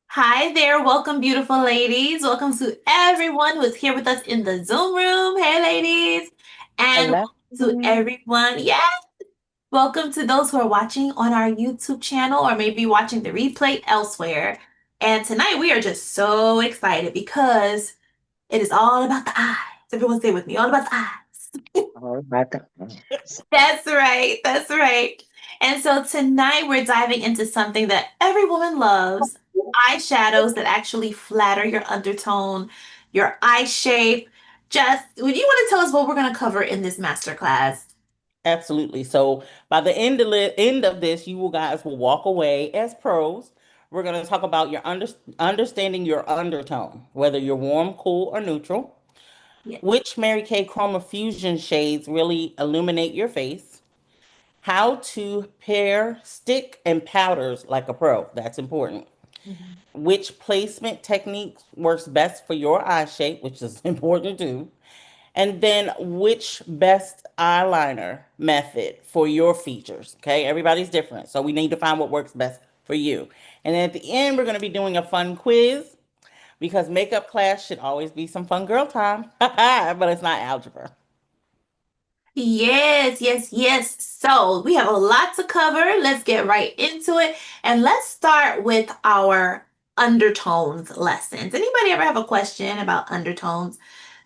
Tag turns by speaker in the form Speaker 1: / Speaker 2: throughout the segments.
Speaker 1: Hi there, welcome, beautiful ladies. Welcome to everyone who's here with us in the Zoom room. Hey, ladies. And
Speaker 2: Hello.
Speaker 1: welcome to everyone. Yes, welcome to those who are watching on our YouTube channel or maybe watching the replay elsewhere. And tonight we are just so excited because it is all about the eyes. Everyone say with me, all about the eyes.
Speaker 2: All right.
Speaker 1: That's right. That's right. And so tonight we're diving into something that every woman loves, eyeshadows that actually flatter your undertone, your eye shape. Jess, would you want to tell us what we're going to cover in this masterclass?
Speaker 2: Absolutely. So by the end of this, you will guys will walk away as pros. We're going to talk about your understanding your undertone, whether you're warm, cool, or neutral.
Speaker 1: Yeah.
Speaker 2: Which Mary Kay Chroma Fusion shades really illuminate your face. How to pair stick and powders like a pro. That's important.
Speaker 1: Mhm.
Speaker 2: Which placement technique works best for your eye shape, which is important too. And then which best eyeliner method for your features. Okay, everybody's different. So we need to find what works best for you. And then at the end, we're going to be doing a fun quiz because makeup class should always be some fun girl time, but it's not algebra.
Speaker 1: Yes, yes, yes. So we have a lot to cover. Let's get right into it. And let's start with our undertones lessons. Anybody ever have a question about undertones?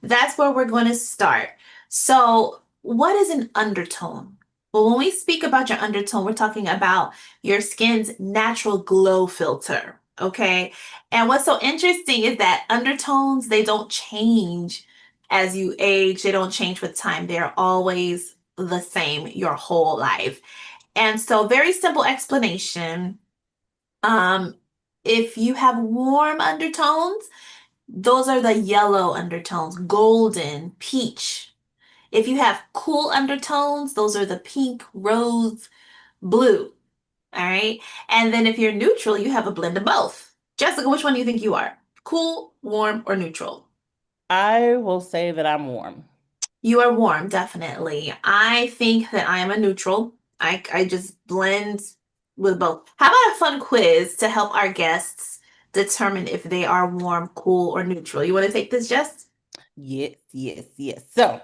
Speaker 1: That's where we're going to start. So, what is an undertone? Well, when we speak about your undertone, we're talking about your skin's natural glow filter. Okay. And what's so interesting is that undertones, they don't change as you age, they don't change with time. They're always the same your whole life. And so, very simple explanation. Um, if you have warm undertones, those are the yellow undertones, golden, peach. If you have cool undertones, those are the pink, rose, blue. All right. And then if you're neutral, you have a blend of both. Jessica, which one do you think you are? Cool, warm, or neutral?
Speaker 2: I will say that I'm warm.
Speaker 1: You are warm, definitely. I think that I am a neutral. I just blend with both. How about a fun quiz to help our guests determine if they are warm, cool, or neutral? You want to take this, Jess?
Speaker 2: Yes, yes, yes. So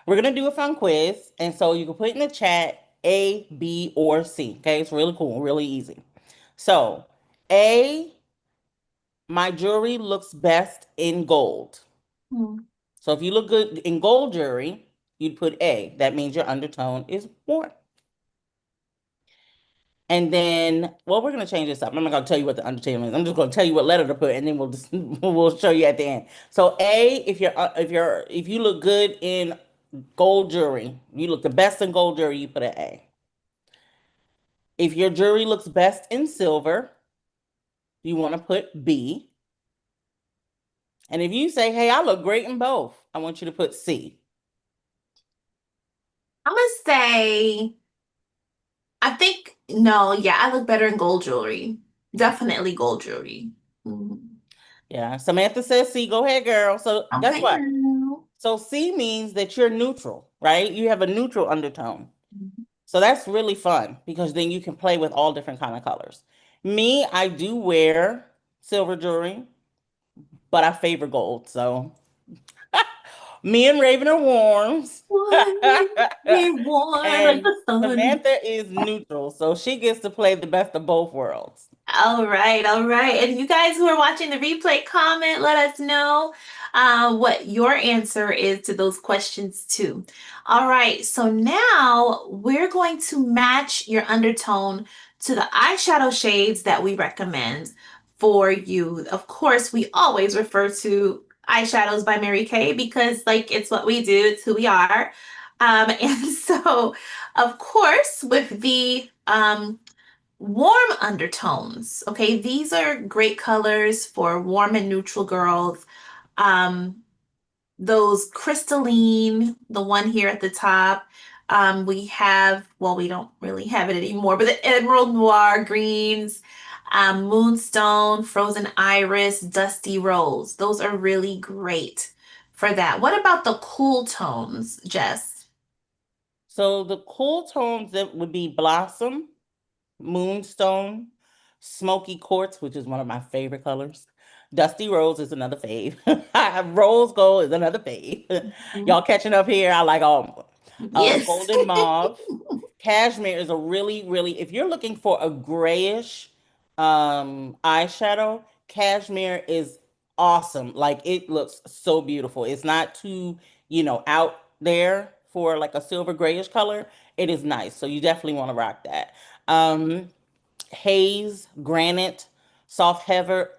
Speaker 2: we're gonna do a fun quiz, and so you can put in the chat A, B, or C. Okay, it's really cool, really easy. So A, my jewelry looks best in gold.
Speaker 1: Hmm.
Speaker 2: So if you look good in gold jewelry, you'd put A. That means your undertone is warm. And then, well, we're gonna change this up. I'm not gonna tell you what the undertone is. I'm just gonna tell you what letter to put, and then we'll just we'll show you at the end. So A, if you look good in gold jewelry, you look the best in gold jewelry, you put an A. If your jewelry looks best in silver, you want to put B. And if you say, "Hey, I look great in both," I want you to put C.
Speaker 1: I'm gonna say, I think, no, yeah, I look better in gold jewelry. Definitely gold jewelry. Mhm.
Speaker 2: Yeah, Samantha says C. Go ahead, girl. So guess
Speaker 1: Okay,
Speaker 2: what?
Speaker 1: girl.
Speaker 2: So C means that you're neutral, right? You have a neutral undertone. So that's really fun because then you can play with all different kind of colors. Me, I do wear silver jewelry, but I favor gold. So me and Raven are warms.
Speaker 1: One makes me warm like
Speaker 2: And
Speaker 1: the sun.
Speaker 2: Samantha is neutral, so she gets to play the best of both worlds.
Speaker 1: All right, all right. And you guys who are watching the replay, comment, let us know what your answer is to those questions too. All right, so now we're going to match your undertone to the eyeshadow shades that we recommend for you. Of course, we always refer to eyeshadows by Mary Kay because like it's what we do, it's who we are. And so, of course, with the warm undertones. Okay, these are great colors for warm and neutral girls. Um, those crystalline, the one here at the top. We have, well, we don't really have it anymore, but the emerald noir greens, moonstone, frozen iris, dusty rose. Those are really great for that. What about the cool tones, Jess?
Speaker 2: So the cool tones that would be blossom, moonstone, Smoky quartz, which is one of my favorite colors. Dusty rose is another fave. Rose gold is another fave.
Speaker 1: Mhm.
Speaker 2: Y'all catching up here? I like all.
Speaker 1: Yes.
Speaker 2: Golden mauve. Cashmere is a really, really, if you're looking for a grayish eyeshadow, cashmere is awesome. Like it looks so beautiful. It's not too, out there for like a silver grayish color. It is nice. So you definitely want to rock that. Um, Haze, granite, soft heather,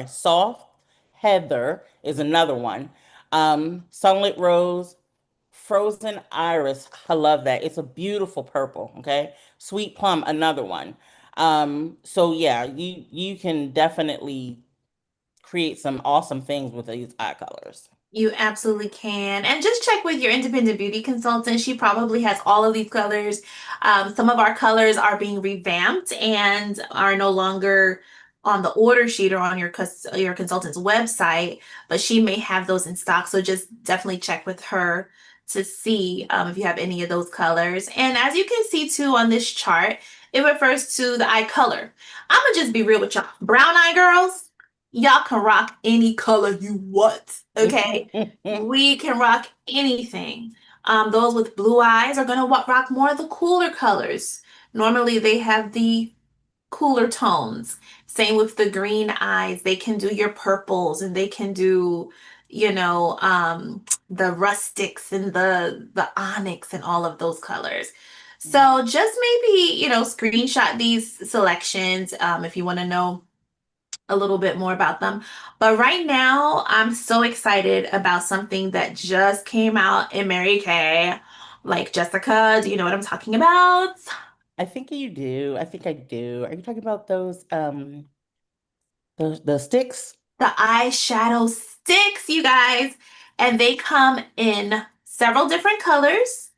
Speaker 2: soft heather is another one. Sunlit rose, frozen iris. I love that. It's a beautiful purple. Okay. Sweet plum, another one. So yeah, you can definitely create some awesome things with these eye colors.
Speaker 1: You absolutely can. And just check with your independent beauty consultant. She probably has all of these colors. Some of our colors are being revamped and are no longer on the order sheet or on your consultant's website, but she may have those in stock. So just definitely check with her to see if you have any of those colors. And as you can see too on this chart, it refers to the eye color. I'm gonna just be real with y'all. Brown eye girls, y'all can rock any color you want. Okay. We can rock anything. Those with blue eyes are gonna rock more of the cooler colors. Normally they have the cooler tones. Same with the green eyes. They can do your purples and they can do, the rustics and the onyx and all of those colors. So just maybe, screenshot these selections if you want to know a little bit more about them. But right now, I'm so excited about something that just came out in Mary Kay. Like Jessica, do you know what I'm talking about?
Speaker 2: I think you do. I think I do. Are you talking about those the sticks?
Speaker 1: The eyeshadow sticks, you guys. And they come in several different colors.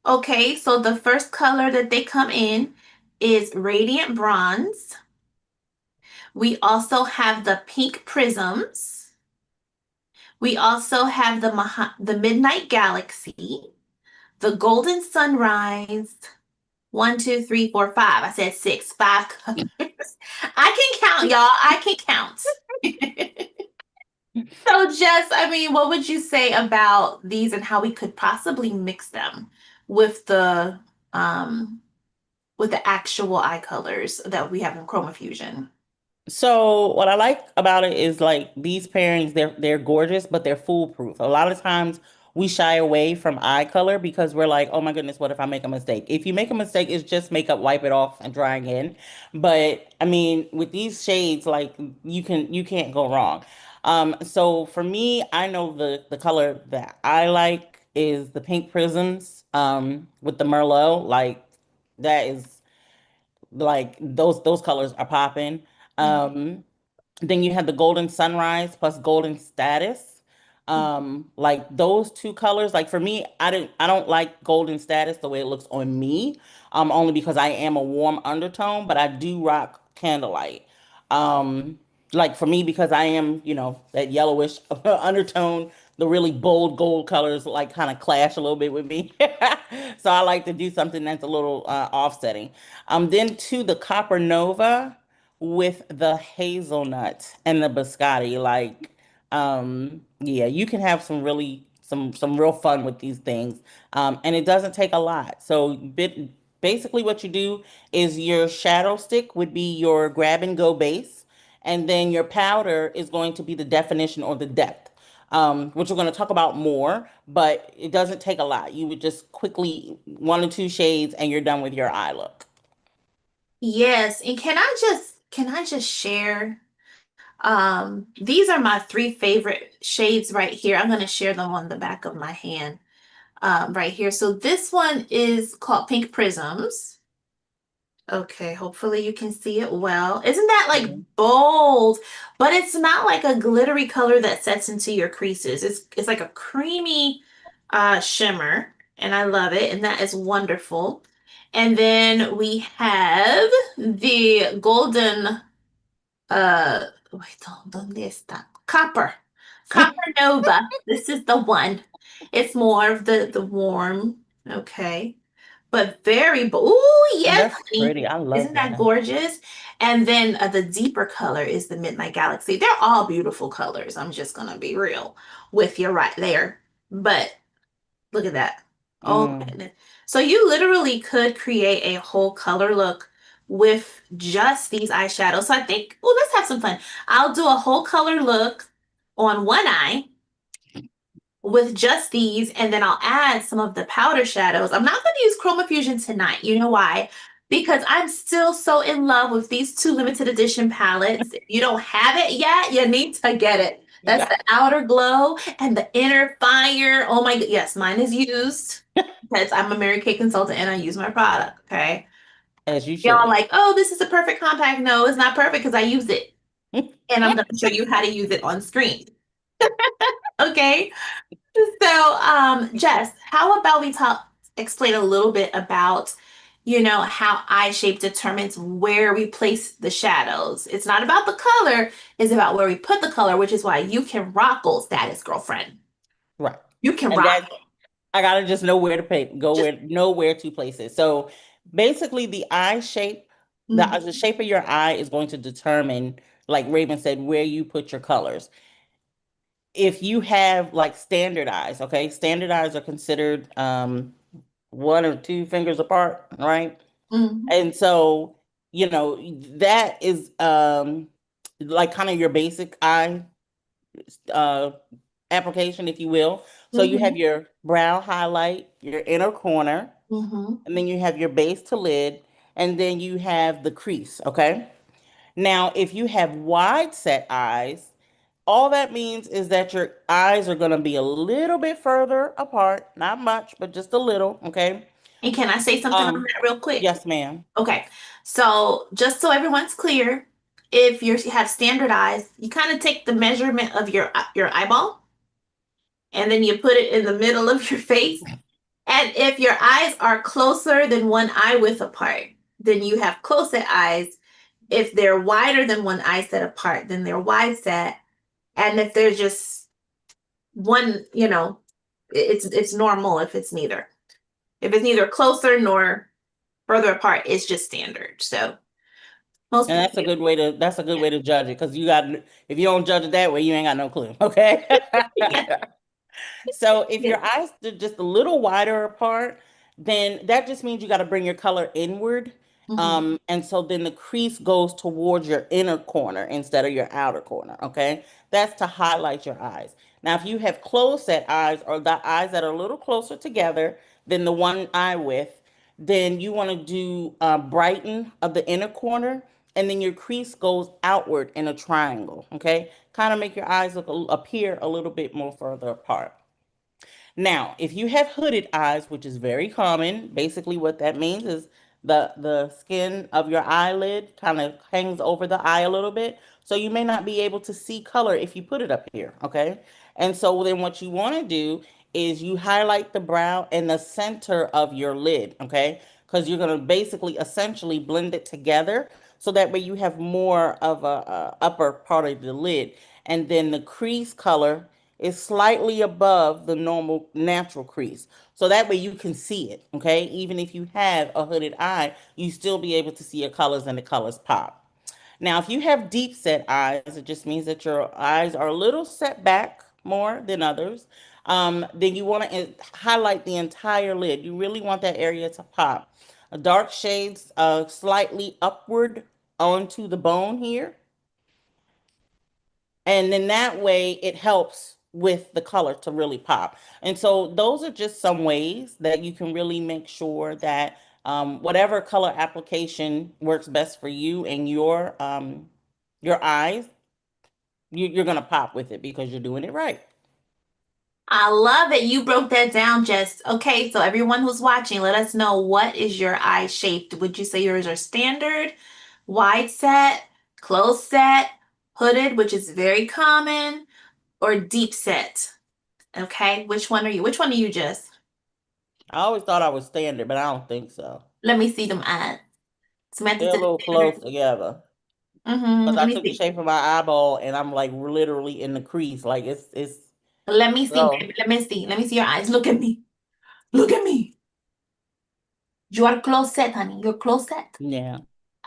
Speaker 1: Okay, so the first color that they come in is Radiant Bronze. We also have the pink prisms. We also have the Midnight Galaxy, the Golden Sunrise. One, two, three, four, five. I said six, five colors. I can count, y'all. I can count. So, Jess, I mean, what would you say about these and how we could possibly mix them with um the actual eye colors that we have in Chroma Fusion?
Speaker 2: So what I like about it is like these pairings, they're gorgeous, but they're foolproof. A lot of times we shy away from eye color because we're like, oh my goodness, what if I make a mistake? If you make a mistake, it's just makeup, wipe it off and dry again. But I mean, with these shades, like you can't go wrong. So for me, I know the color that I like is the pink prisms, with the Merlot. Like that is like those colors are popping. Um, then you have the golden sunrise plus golden status. Like those two colors, like for me, I don't like golden status the way it looks on me. Only because I am a warm undertone, but I do rock candlelight. Um, like for me, because I am, that yellowish undertone, the really bold gold colors like kind of clash a little bit with me. So I like to do something that's a little offsetting. Then to the Copper Nova with the hazelnut and the biscotti. Like, yeah, you can have some real fun with these things. And it doesn't take a lot. So basically what you do is your shadow stick would be your grab and go base, and then your powder is going to be the definition or the depth. Which we're going to talk about more, but it doesn't take a lot. You would just quickly one or two shades and you're done with your eye look.
Speaker 1: Yes, and can I just share? These are my three favorite shades right here. I'm going to share them on the back of my hand, right here. So this one is called Pink Prisms. Okay, hopefully you can see it well. Isn't that like bold? But it's not like a glittery color that sets into your creases. It's like a creamy shimmer, and I love it, and that is wonderful. And then we have the golden wait, ¿dónde está? Copper. Copper Nova. This is the one. It's more of the warm, okay, but very, ooh, yes,
Speaker 2: That's
Speaker 1: honey.
Speaker 2: pretty. I love
Speaker 1: Isn't that
Speaker 2: that.
Speaker 1: gorgeous? And then the deeper color is the Midnight Galaxy. They're all beautiful colors. I'm just gonna be real with you right there. But look at that. Oh my
Speaker 2: Mm.
Speaker 1: goodness. So you literally could create a whole color look with just these eyeshadows. So I think, well, let's have some fun. I'll do a whole color look on one eye with just these, and then I'll add some of the powder shadows. I'm not going to use Chroma Fusion tonight. You know why? Because I'm still so in love with these two limited edition palettes. If you don't have it yet, you need to get it. That's the outer glow and the inner fire. Oh my god. Yes, mine is used because I'm a Mary Kay consultant and I use my product. Okay.
Speaker 2: As you
Speaker 1: Y'all
Speaker 2: should.
Speaker 1: like, oh, this is a perfect compact. No, it's not perfect because I use it. And I'm going to show you how to use it on screen. Okay. So, Jess, how about we explain a little bit about, how eye shape determines where we place the shadows. It's not about the color, it's about where we put the color, which is why you can rock gold status, girlfriend.
Speaker 2: Right.
Speaker 1: You can
Speaker 2: And
Speaker 1: rock
Speaker 2: that
Speaker 1: it.
Speaker 2: I gotta just know where to pay, go
Speaker 1: Just
Speaker 2: where, know where to place it. So basically, the eye shape, the
Speaker 1: mhm,
Speaker 2: shape of your eye is going to determine, like Raven said, where you put your colors. If you have like standard eyes, okay, standard eyes are considered one or two fingers apart, right?
Speaker 1: mhm,
Speaker 2: And so, that is like kind of your basic eye uh application, if you will. So you have
Speaker 1: mhm,
Speaker 2: your brow highlight, your inner corner,
Speaker 1: mhm.
Speaker 2: and then you have your base to lid, and then you have the crease, okay? Now, if you have wide set eyes, all that means is that your eyes are going to be a little bit further apart, not much, but just a little, okay?
Speaker 1: And can I say something on
Speaker 2: Um,
Speaker 1: that real quick?
Speaker 2: yes, ma'am.
Speaker 1: Okay. So, just so everyone's clear, if you have standard eyes, you kind of take the measurement of your eyeball and then you put it in the middle of your face. And if your eyes are closer than one eye width apart, then you have close set eyes. If they're wider than one eye set apart, then they're wide set. And if they're just one, it's normal if it's neither. If it's neither closer nor further apart, it's just standard. So most
Speaker 2: And
Speaker 1: people,
Speaker 2: that's a good
Speaker 1: yeah.
Speaker 2: way to judge it, because if you don't judge it that way, you ain't got no clue, okay?
Speaker 1: Yeah.
Speaker 2: So if your eyes are just a little wider apart, then that just means you got to bring your color inward.
Speaker 1: Mhm.
Speaker 2: And so then the crease goes towards your inner corner instead of your outer corner. Okay. That's to highlight your eyes. Now, if you have closed set eyes, or the eyes that are a little closer together than the one eye width, then you want to do brighten of the inner corner, and then your crease goes outward in a triangle. Okay. Kind of make your eyes appear a little bit more further apart. Now, if you have hooded eyes, which is very common, basically what that means is the skin of your eyelid kind of hangs over the eye a little bit. So you may not be able to see color if you put it up here, okay? And so then what you want to do is you highlight the brow and the center of your lid, okay? Because you're going to basically essentially blend it together, so that way you have more of a upper part of the lid. And then the crease color is slightly above the normal natural crease. So that way you can see it, okay? Even if you have a hooded eye, you still be able to see your colors and the colors pop. Now, if you have deep set eyes, it just means that your eyes are a little set back more than others. Then you want to highlight the entire lid. You really want that area to pop. Dark shades slightly upward onto the bone here, and then that way it helps with the color to really pop. And so those are just some ways that you can really make sure that whatever color application works best for you and your eyes, you're gonna pop with it because you're doing it right.
Speaker 1: I love it. You broke that down, Jess. Okay, so everyone who's watching, let us know, what is your eye shaped? Would you say yours are standard, wide set, closed set, hooded, which is very common, or deep set? Okay, which one are you? Which one are you, Jess?
Speaker 2: I always thought I was standard, but I don't think so.
Speaker 1: Let me see them eyes. Samantha
Speaker 2: They're a
Speaker 1: said
Speaker 2: little close
Speaker 1: standard.
Speaker 2: together. Because
Speaker 1: Let
Speaker 2: I
Speaker 1: me
Speaker 2: took the
Speaker 1: see.
Speaker 2: shape of my eyeball and I'm like literally in the crease. Like it's
Speaker 1: Let me see,
Speaker 2: so
Speaker 1: baby. Let me see. Let me see your eyes. Look at me. Look at me. You are close set, honey. You're close set.
Speaker 2: yeah.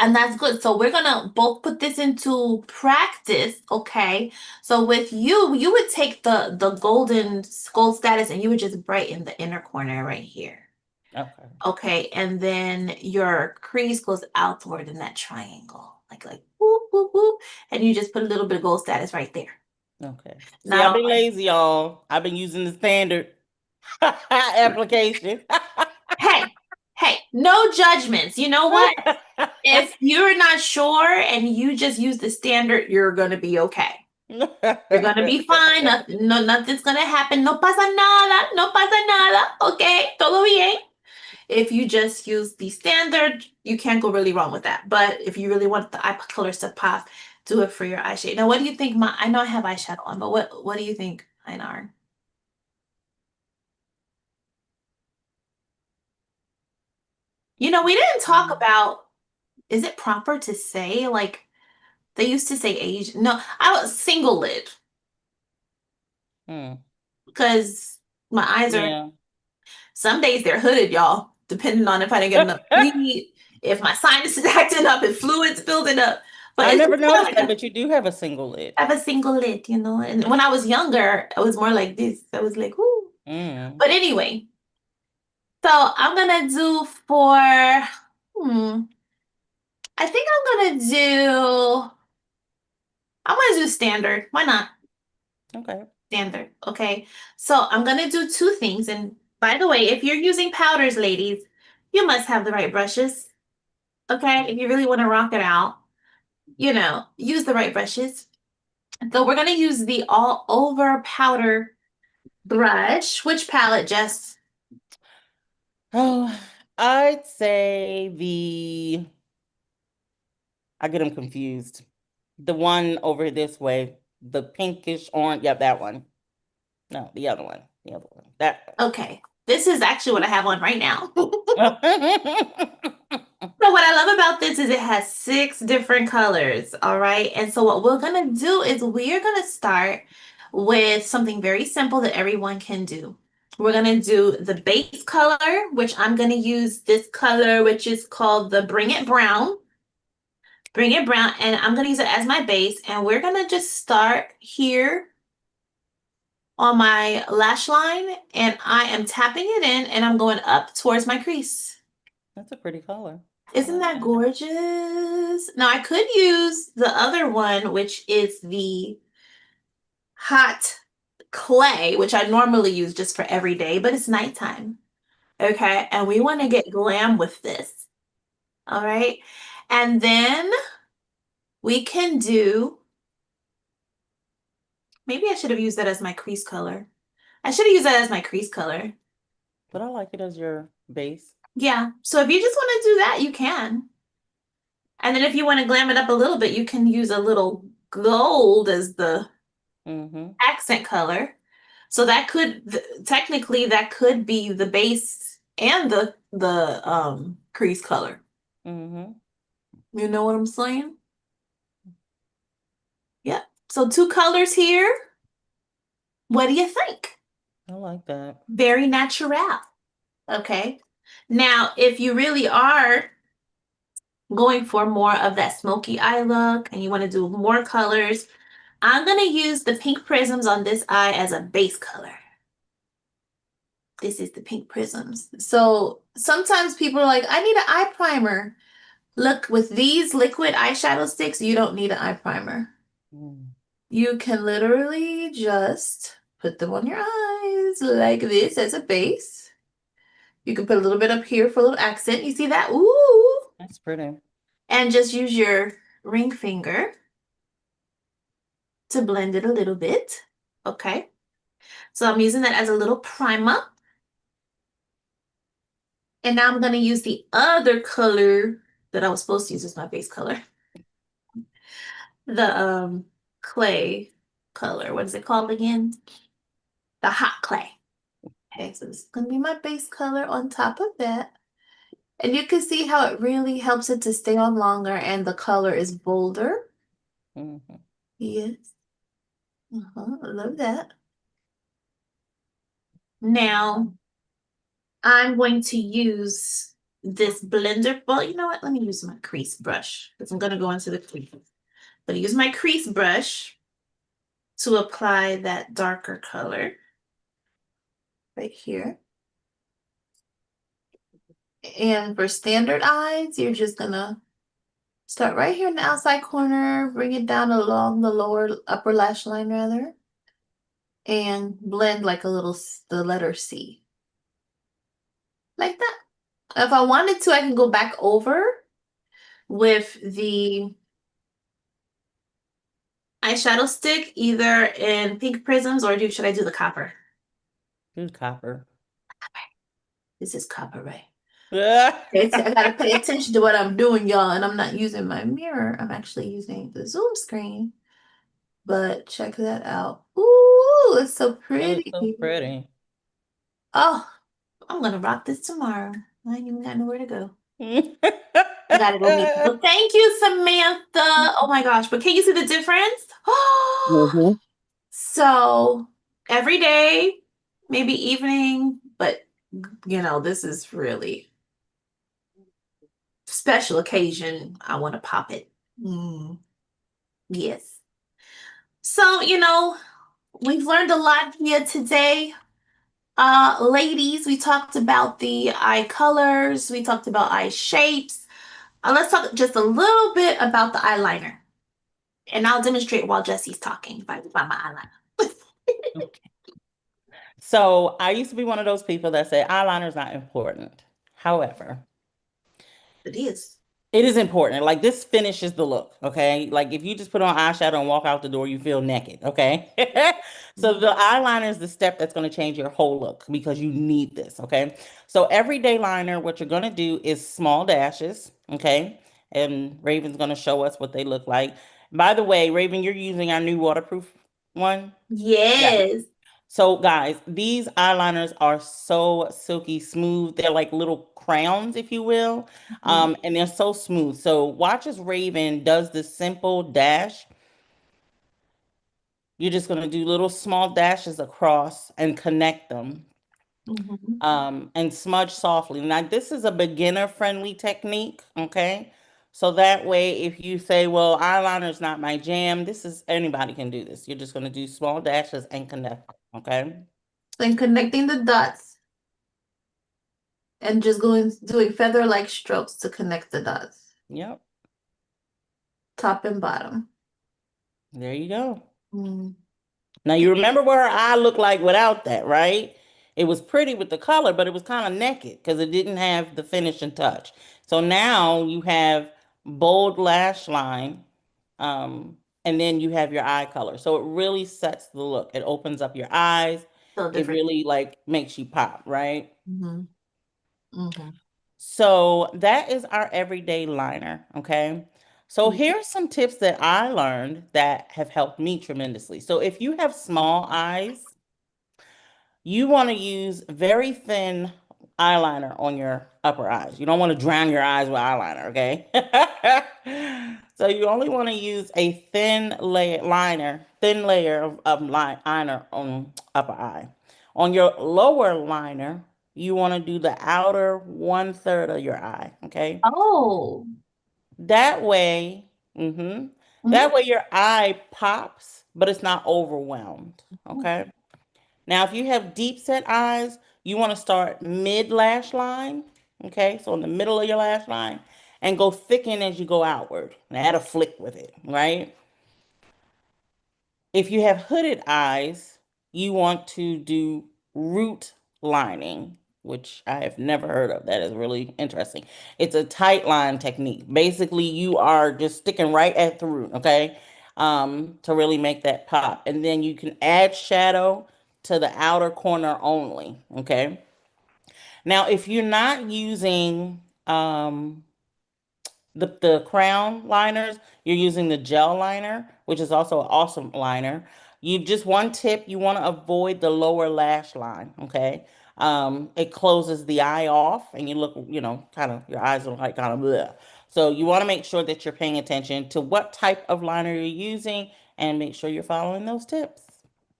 Speaker 1: And that's good. So we're gonna both put this into practice, okay? So with you, you would take the gold status and you would just brighten the inner corner right here.
Speaker 2: Okay.
Speaker 1: Okay, and then your crease goes outward in that triangle. Like whoop, whoop, whoop. And you just put a little bit of gold status right there.
Speaker 2: Okay. See, I've
Speaker 1: Not
Speaker 2: been lazy, y'all. I've been using the standard application.
Speaker 1: hey, hey, no judgments. You know what? If you're not sure and you just use the standard, you're gonna be okay. You're gonna be fine. Nothing's gonna happen. No pasa nada. No pasa nada. Okay, todo bien. If you just use the standard, you can't go really wrong with that. But if you really want the eye colors to pop, do it for your eye shade. Now, what do you think? I know I have eyeshadow on, but what do you think, Einar? You know, we didn't talk about. Is it proper to say like they used to say Asian? No, I was single lid
Speaker 2: Hmm.
Speaker 1: because my eyes are.
Speaker 2: Yeah.
Speaker 1: Some days they're hooded, y'all, depending on if I didn't get enough sleep, if my sinus is acting up, if fluid's building up. But
Speaker 2: I
Speaker 1: it's
Speaker 2: never
Speaker 1: just more
Speaker 2: noticed
Speaker 1: like
Speaker 2: that,
Speaker 1: a
Speaker 2: but you do have a single lid.
Speaker 1: I have a single lid, you know. And when I was younger, it was more like this. I was like, whoo.
Speaker 2: Mm.
Speaker 1: But anyway, so I'm gonna do for I think I'm gonna do standard. Why not?
Speaker 2: Okay.
Speaker 1: Standard. Okay. So I'm gonna do two things. And by the way, if you're using powders, ladies, you must have the right brushes. Okay. If you really want to rock it out, use the right brushes. So we're gonna use the all over powder brush. Which palette, Jess?
Speaker 2: Oh, I'd say I get them confused. The one over this way, the pinkish orange. Yep, that one. No, the other one. The other one. That
Speaker 1: Okay. This is actually what I have on right now.
Speaker 2: one.
Speaker 1: So what I love about this is it has six different colors, all right? And so what we're gonna do is we are gonna start with something very simple that everyone can do. We're gonna do the base color, which I'm gonna use this color, which is called the Bring It Brown. Bring It Brown, and I'm gonna use it as my base, and we're gonna just start here on my lash line, and I am tapping it in, and I'm going up towards my crease.
Speaker 2: That's a pretty color. I
Speaker 1: Isn't
Speaker 2: like
Speaker 1: that
Speaker 2: that.
Speaker 1: gorgeous? Now I could use the other one, which is the hot clay, which I normally use just for every day, but it's nighttime. Okay. And we want to get glam with this. All right. And then we can do, maybe I should have used that as my crease color. I should have used that as my crease color.
Speaker 2: But I like it as your base.
Speaker 1: Yeah. So if you just want to do that, you can. And then if you want to glam it up a little bit, you can use a little gold as the
Speaker 2: Mm-hmm.
Speaker 1: accent color. So that technically that could be the base and the crease color.
Speaker 2: Mm-hmm.
Speaker 1: You know what I'm saying? Yeah. So two colors here. What do you think?
Speaker 2: I like that.
Speaker 1: Very natural. Okay. Now, if you really are going for more of that smoky eye look and you want to do more colors, I'm going to use the pink prisms on this eye as a base color. This is the pink prisms. So sometimes people are like, I need an eye primer. Look, with these liquid eyeshadow sticks, you don't need an eye primer.
Speaker 2: Mm.
Speaker 1: You can literally just put them on your eyes like this as a base. You can put a little bit up here for a little accent. You see that? Ooh.
Speaker 2: That's pretty.
Speaker 1: And just use your ring finger to blend it a little bit. Okay. So I'm using that as a little primer. And now I'm going to use the other color that I was supposed to use as my base color. The clay color. What is it called again? The hot clay. Okay, so this is going to be my base color on top of that. And you can see how it really helps it to stay on longer and the color is bolder.
Speaker 2: Mm-hmm.
Speaker 1: Yes. I love that. Now I'm going to use this blender. Well, you know what? Let me use my crease brush because I'm going to go into the crease. But use my crease brush to apply that darker color right here. And for standard eyes, you're just gonna start right here in the outside corner, bring it down along the lower upper lash line rather, and blend like a little the letter C. Like that. If I wanted to, I can go back over with the eyeshadow stick, either in pink prisms or should I do the copper?
Speaker 2: Use copper.
Speaker 1: This is copper, right?
Speaker 2: Yeah.
Speaker 1: I gotta pay attention to what I'm doing, y'all, and I'm not using my mirror. I'm actually using the Zoom screen. But check that out. Ooh, it's so
Speaker 2: It looks
Speaker 1: pretty.
Speaker 2: so pretty.
Speaker 1: Oh, I'm gonna rock this tomorrow. I ain't even got nowhere to go. I gotta go meet people. Thank you, Samantha. Oh my gosh, but can you see the difference?
Speaker 2: Mhm.
Speaker 1: So every day, maybe evening, but this is really special occasion. I want to pop it. Mm, yes. So, we've learned a lot here today. Ladies, we talked about the eye colors, we talked about eye shapes. Let's talk just a little bit about the eyeliner. And I'll demonstrate while Jesse's talking if I find my eyeliner.
Speaker 2: So I used to be one of those people that say eyeliner is not important. However,
Speaker 1: It is.
Speaker 2: it is important. Like this finishes the look, okay? Like if you just put on eyeshadow and walk out the door, you feel naked, okay? So the eyeliner is the step that's going to change your whole look because you need this, okay? So everyday liner, what you're going to do is small dashes, okay? And Raven's going to show us what they look like. By the way, Raven, you're using our new waterproof one? Yeah.
Speaker 1: Yes.
Speaker 2: So, guys, these eyeliners are so silky smooth. They're like little crowns, if you will.
Speaker 1: Mhm.
Speaker 2: And they're so smooth. So, watch as Raven does this simple dash. You're just going to do little small dashes across and connect them
Speaker 1: Mhm.
Speaker 2: and smudge softly. Now, this is a beginner friendly technique, okay? So that way, if you say, well, eyeliner is not my jam, this is anybody can do this. You're just going to do small dashes and connect, okay?
Speaker 1: Then connecting the dots and just doing feather-like strokes to connect the dots,
Speaker 2: Yep.
Speaker 1: top and bottom.
Speaker 2: There you go.
Speaker 1: Mm.
Speaker 2: Now you remember what her eye looked like without that, right? It was pretty with the color, but it was kind of naked because it didn't have the finishing touch. So now you have bold lash line, and then you have your eye color. So it really sets the look. It opens up your eyes.
Speaker 1: So
Speaker 2: It
Speaker 1: different.
Speaker 2: really like makes you pop, right?
Speaker 1: Hmm. Hmm.
Speaker 2: So that is our everyday liner, okay? So here's some tips that I learned that have helped me tremendously. So if you have small eyes, you want to use very thin eyeliner on your upper eyes. You don't want to drown your eyes with eyeliner, okay? So you only want to use a thin layer of liner on upper eye. On your lower liner, you want to do the outer one third of your eye, okay?
Speaker 1: Oh.
Speaker 2: That way, hmm
Speaker 1: Mhm.
Speaker 2: that way your eye pops, but it's not overwhelmed, okay? Now, if you have deep set eyes, you want to start mid lash line, okay? So in the middle of your lash line, and go thicken as you go outward. And add a flick with it, right? If you have hooded eyes, you want to do root lining, which I have never heard of. That is really interesting. It's a tight line technique. Basically, you are just sticking right at the root, okay? To really make that pop. And then you can add shadow to the outer corner only, okay? Now, if you're not using the crown liners, you're using the gel liner, which is also an awesome liner. You just one tip, you want to avoid the lower lash line, okay? It closes the eye off and you look, kind of your eyes are like kind of bleh. So you want to make sure that you're paying attention to what type of liner you're using and make sure you're following those tips.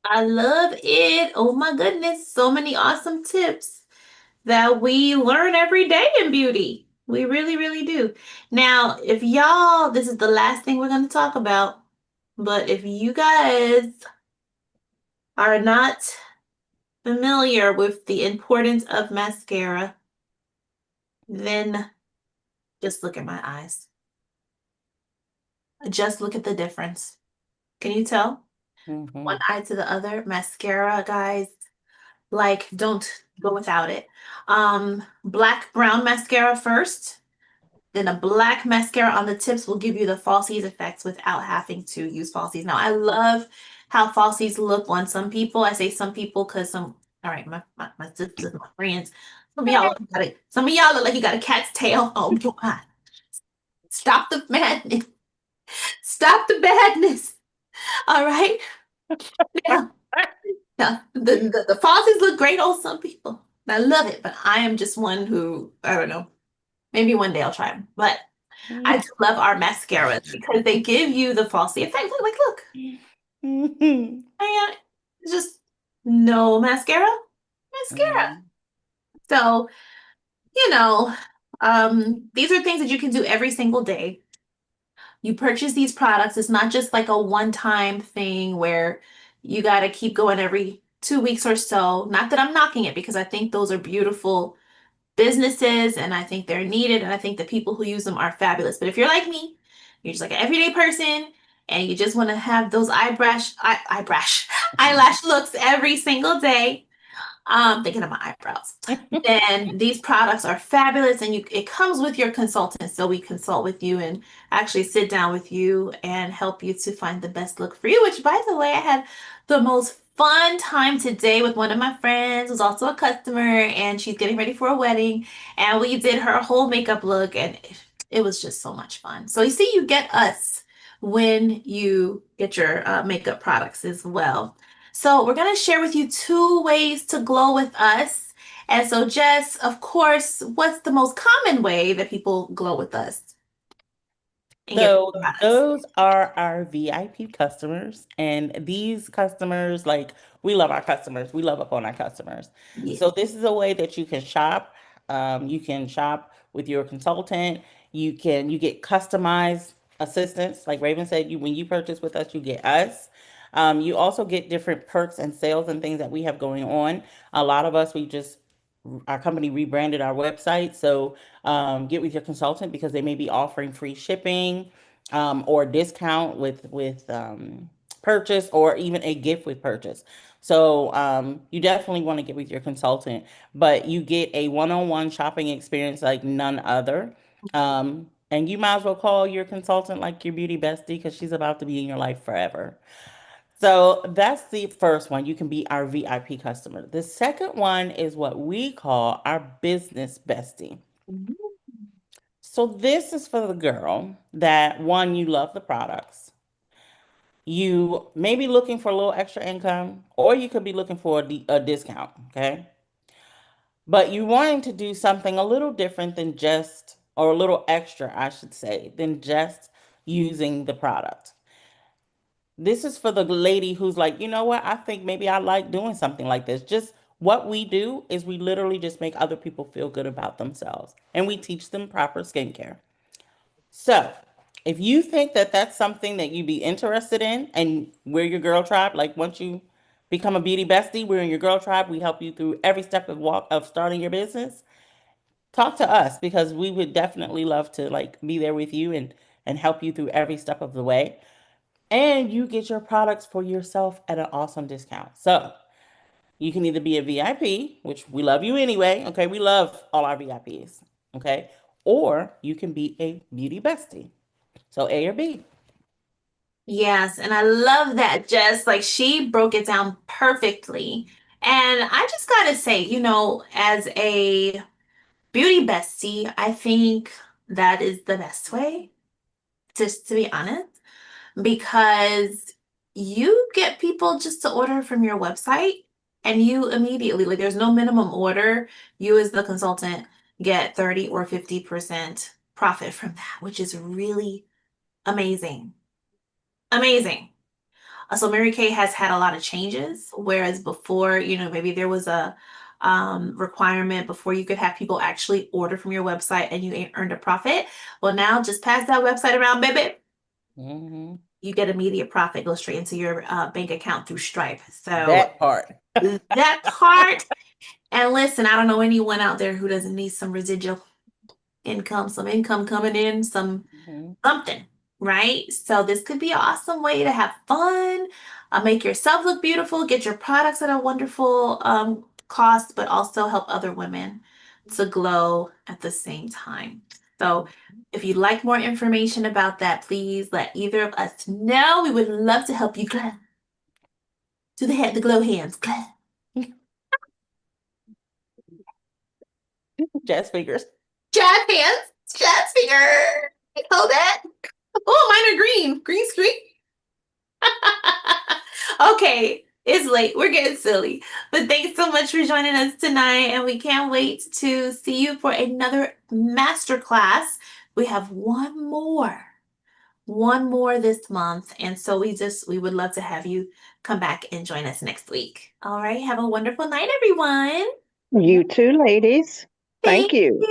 Speaker 1: I love it. Oh my goodness. So many awesome tips. that we learn every day in beauty. We really, really do. Now, if y'all, this is the last thing we're going to talk about, but if you guys are not familiar with the importance of mascara, then just look at my eyes. Just look at the difference. Can you tell? One
Speaker 2: Hmm.
Speaker 1: eye to the other. Mascara, guys, like don't go without it. Black brown mascara first. Then a black mascara on the tips will give you the falsies effects without having to use falsies. Now, I love how falsies look on some people. I say some people because all right, my sisters, my friends, some of y'all look like you got a cat's tail. Oh, God. Stop the madness. Stop the badness. All right. Now, now the falsies look great on some people. I love it, but I am just one who, I don't know. Maybe one day I'll try them. But I do love our mascaras because they give you the falsy effect. Look. And it's just no mascara, mascara.
Speaker 2: Hmm.
Speaker 1: So, you know, these are things that you can do every single day. You purchase these products. It's not just like a one-time thing where you got to keep going every 2 weeks or so. Not that I'm knocking it because I think those are beautiful businesses and I think they're needed and I think the people who use them are fabulous. But if you're like me, you're just like an everyday person and you just want to have those eyebrush eyelash looks every single day, thinking of my eyebrows. Then these products are fabulous and it comes with your consultant. So we consult with you and actually sit down with you and help you to find the best look for you, which by the way, I had the most fun time today with one of my friends who's also a customer and she's getting ready for a wedding and we did her whole makeup look and it was just so much fun. So you see, you get us when you get your makeup products as well. So we're going to share with you 2 ways to glow with us. And so, Jess, of course, what's the most common way that people glow with us and get
Speaker 2: So
Speaker 1: products?
Speaker 2: those are our VIP customers, and these customers, like we love our customers, we love upon our customers.
Speaker 1: Yeah.
Speaker 2: So this is a way that you can shop. You can shop with your consultant. You get customized assistance, like Raven said. You when you purchase with us, you get us. You also get different perks and sales and things that we have going on. A lot of us, we just our company rebranded our website. So get with your consultant because they may be offering free shipping or discount with purchase or even a gift with purchase. So you definitely want to get with your consultant, but you get a one-on-one shopping experience like none other. And you might as well call your consultant like your beauty bestie because she's about to be in your life forever. So that's the first one. You can be our VIP customer. The second one is what we call our business bestie. So this is for the girl that one, you love the products. You may be looking for a little extra income, or you could be looking for a discount, okay? But you wanting to do something a little different than just, or a little extra, I should say, than just using the product. This is for the lady who's like, you know what? I think maybe I like doing something like this. Just what we do is we literally just make other people feel good about themselves and we teach them proper skincare. So, if you think that that's something that you'd be interested in and we're your girl tribe, like once you become a beauty bestie, we're in your girl tribe. We help you through every step of walk of starting your business. Talk to us because we would definitely love to like be there with you and help you through every step of the way, and you get your products for yourself at an awesome discount. So you can either be a VIP, which we love you anyway. Okay, we love all our VIPs. Okay, or you can be a beauty bestie. So A or B.
Speaker 1: Yes, and I love that, Jess. Like she broke it down perfectly. And I just gotta say, as a beauty bestie, I think that is the best way, just to be honest. Because you get people just to order from your website and you immediately, like, there's no minimum order. You, as the consultant, get 30 or 50% profit from that, which is really amazing. Amazing. So Mary Kay has had a lot of changes, whereas before, maybe there was requirement before you could have people actually order from your website and you ain't earned a profit. Well, now just pass that website around, baby.
Speaker 2: Hmm.
Speaker 1: You get immediate profit, go straight into your bank account through Stripe. So
Speaker 2: That part.
Speaker 1: that part, and listen, I don't know anyone out there who doesn't need some residual income, some income coming in, some
Speaker 2: Mhm.
Speaker 1: something, right? So this could be an awesome way to have fun, make yourself look beautiful, get your products at a wonderful cost, but also help other women to glow at the same time. So if you'd like more information about that, please let either of us know. We would love to help you glow. To the head, the glow hands. Glow.
Speaker 2: Jazz fingers.
Speaker 1: Jazz hands. Jazz finger. Hold that. Oh, mine are green. Green screen. Okay, it's late. We're getting silly. But thanks so much for joining us tonight, and we can't wait to see you for another masterclass. We have one more this month, and so we would love to have you come back and join us next week. All right, have a wonderful night, everyone.
Speaker 3: You too, ladies.
Speaker 1: Thank
Speaker 3: Thank you.